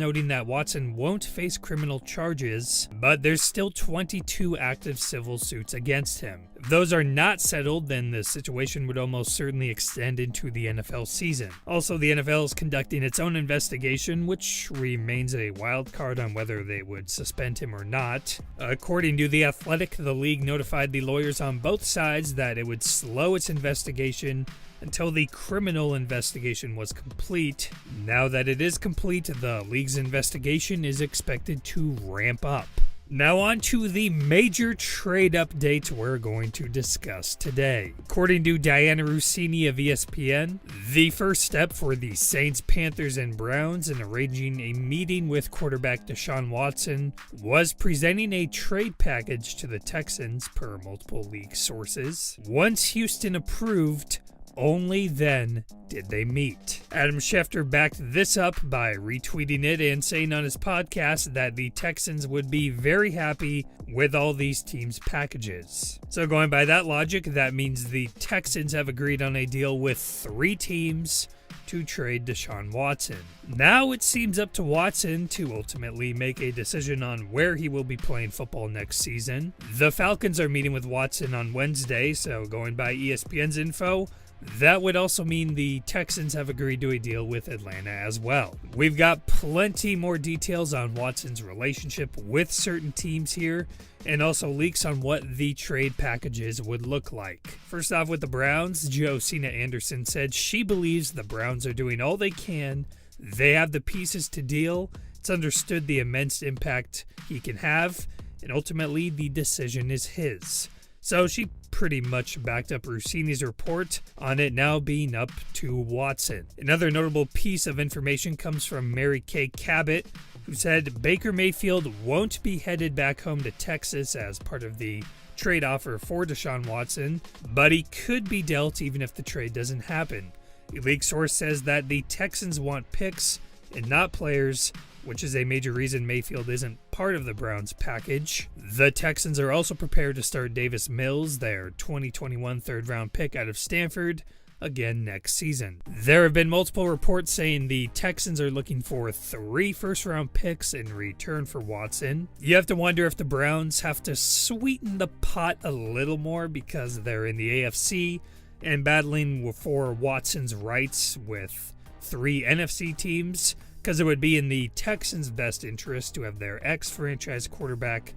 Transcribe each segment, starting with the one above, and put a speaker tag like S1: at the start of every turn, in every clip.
S1: noting that Watson won't face criminal charges, but there's still 22 active civil suits against him. If those are not settled, then the situation would almost certainly extend into the NFL season. Also, the NFL is conducting its own investigation, which remains a wild card on whether they would suspend him or not. According to The Athletic, the league notified the lawyers on both sides that it would slow its investigation until the criminal investigation was complete. Now that it is complete, the league's investigation is expected to ramp up. Now on to the major trade updates we're going to discuss today. According to Diana Russini of ESPN, the first step for the Saints, Panthers, and Browns in arranging a meeting with quarterback Deshaun Watson was presenting a trade package to the Texans, per multiple league sources. Once Houston approved, only then did they meet. Adam Schefter backed this up by retweeting it and saying on his podcast that the Texans would be very happy with all these teams' packages. So going by that logic, that means the Texans have agreed on a deal with 3 teams to trade Deshaun Watson. Now it seems up to Watson to ultimately make a decision on where he will be playing football next season. The Falcons are meeting with Watson on Wednesday, so going by ESPN's info, that would also mean the Texans have agreed to a deal with Atlanta as well. We've got plenty more details on Watson's relationship with certain teams here, and also leaks on what the trade packages would look like. First off, with the Browns, Josina Anderson said she believes the Browns are doing all they can. They have the pieces to deal. It's understood the immense impact he can have, and ultimately the decision is his. So she pretty much backed up Russini's report on it now being up to Watson. Another notable piece of information comes from Mary Kay Cabot, who said Baker Mayfield won't be headed back home to Texas as part of the trade offer for Deshaun Watson, but he could be dealt even if the trade doesn't happen. A league source says that the Texans want picks and not players, which is a major reason Mayfield isn't part of the Browns' package. The Texans are also prepared to start Davis Mills, their 2021 third-round pick out of Stanford, again next season. There have been multiple reports saying the Texans are looking for 3 first-round picks in return for Watson. You have to wonder if the Browns have to sweeten the pot a little more because they're in the AFC and battling for Watson's rights with 3 NFC teams, because it would be in the Texans' best interest to have their ex-franchise quarterback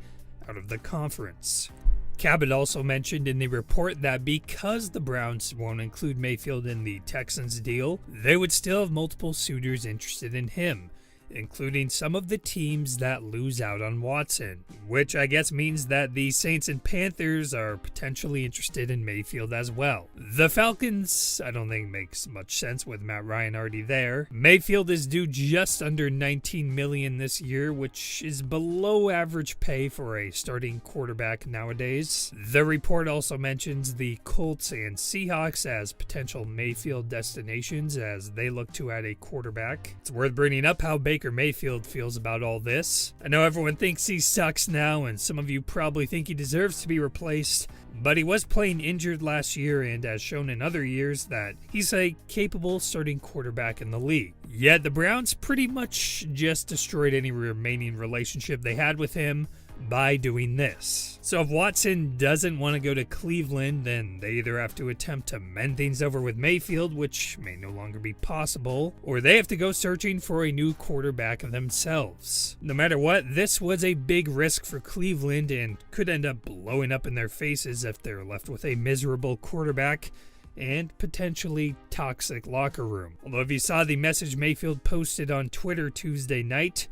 S1: out of the conference. Cabot also mentioned in the report that because the Browns won't include Mayfield in the Texans' deal, they would still have multiple suitors interested in him, including some of the teams that lose out on Watson, which I guess means that the Saints and Panthers are potentially interested in Mayfield as well. The Falcons, I don't think makes much sense with Matt Ryan already there. Mayfield is due just under $19 million this year, which is below average pay for a starting quarterback nowadays. The report also mentions the Colts and Seahawks as potential Mayfield destinations as they look to add a quarterback. It's worth bringing up how Baker Mayfield feels about all this. I know everyone thinks he sucks now, and some of you probably think he deserves to be replaced, but he was playing injured last year and has shown in other years that he's a capable starting quarterback in the league. Yet the Browns pretty much just destroyed any remaining relationship they had with him by doing this. So if Watson doesn't want to go to Cleveland, then they either have to attempt to mend things over with Mayfield, which may no longer be possible, or they have to go searching for a new quarterback themselves. No matter what, this was a big risk for Cleveland and could end up blowing up in their faces if they're left with a miserable quarterback and potentially toxic locker room. Although if you saw the message Mayfield posted on Twitter Tuesday night,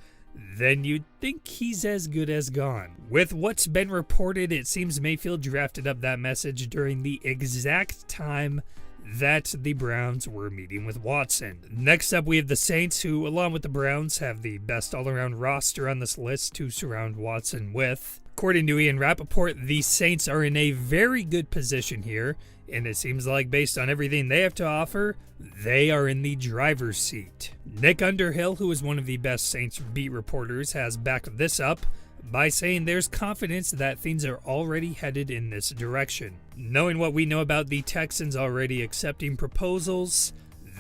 S1: then you'd think he's as good as gone. With what's been reported, it seems Mayfield drafted up that message during the exact time that the Browns were meeting with Watson. Next up, we have the Saints, who, along with the Browns, have the best all-around roster on this list to surround Watson with. According to Ian Rappaport, the Saints are in a very good position here, and it seems like based on everything they have to offer, they are in the driver's seat. Nick Underhill, who is one of the best Saints beat reporters, has backed this up by saying there's confidence that things are already headed in this direction. Knowing what we know about the Texans already accepting proposals,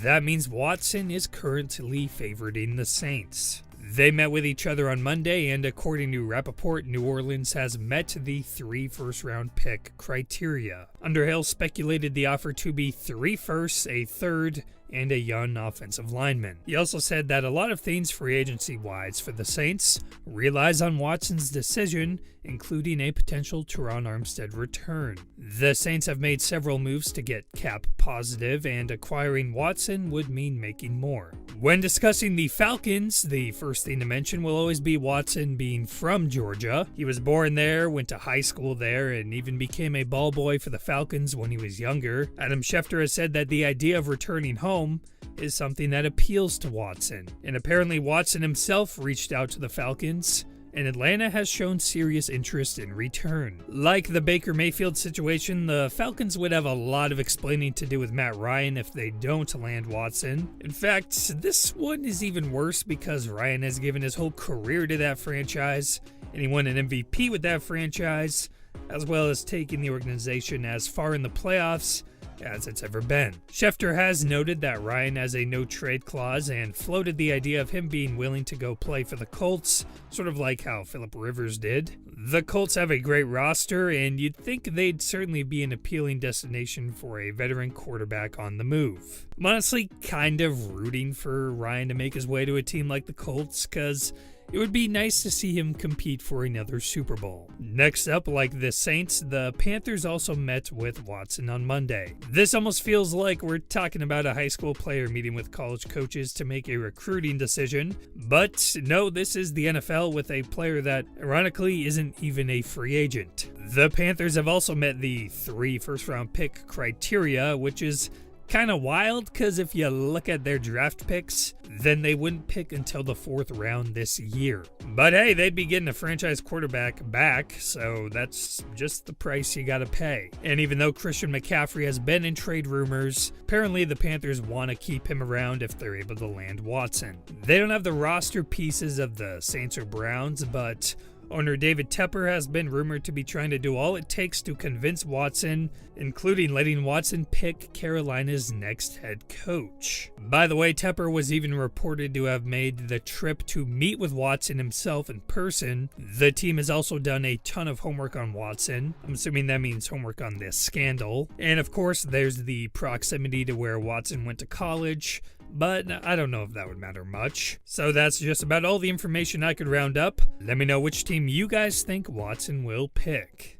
S1: that means Watson is currently favoring the Saints. They met with each other on Monday, and according to Rappaport, New Orleans has met the 3 first-round pick criteria. Underhill speculated the offer to be 3 firsts, a third, and a young offensive lineman. He also said that a lot of things free agency-wise for the Saints relies on Watson's decision, including a potential Teron Armstead return. The Saints have made several moves to get cap positive, and acquiring Watson would mean making more. When discussing the Falcons, the first thing to mention will always be Watson being from Georgia. He was born there, went to high school there, and even became a ball boy for the Falcons when he was younger. Adam Schefter has said that the idea of returning home is something that appeals to Watson. And apparently Watson himself reached out to the Falcons, and Atlanta has shown serious interest in return. Like the Baker Mayfield situation, the Falcons would have a lot of explaining to do with Matt Ryan if they don't land Watson. In fact, this one is even worse because Ryan has given his whole career to that franchise, and he won an MVP with that franchise, as well as taking the organization as far in the playoffs as it's ever been. Schefter has noted that Ryan has a no-trade clause and floated the idea of him being willing to go play for the Colts, sort of like how Phillip Rivers did. The Colts have a great roster, and you'd think they'd certainly be an appealing destination for a veteran quarterback on the move. I'm honestly kind of rooting for Ryan to make his way to a team like the Colts, because it would be nice to see him compete for another Super Bowl. Next up, like the Saints, the Panthers also met with Watson on Monday. This almost feels like we're talking about a high school player meeting with college coaches to make a recruiting decision, but no, this is the NFL with a player that, ironically, isn't even a free agent. The Panthers have also met the 3 first-round pick criteria, which is kind of wild because if you look at their draft picks, then they wouldn't pick until the 4th round this year. But hey, they'd be getting a franchise quarterback back, so that's just the price you gotta pay. And even though Christian McCaffrey has been in trade rumors, apparently the Panthers want to keep him around if they're able to land Watson. They don't have the roster pieces of the Saints or Browns, but owner David Tepper has been rumored to be trying to do all it takes to convince Watson, including letting Watson pick Carolina's next head coach. By the way, Tepper was even reported to have made the trip to meet with Watson himself in person. The team has also done a ton of homework on Watson. I'm assuming that means homework on this scandal. And of course, there's the proximity to where Watson went to college, but I don't know if that would matter much. So that's just about all the information I could round up. Let me know which team you guys think Watson will pick.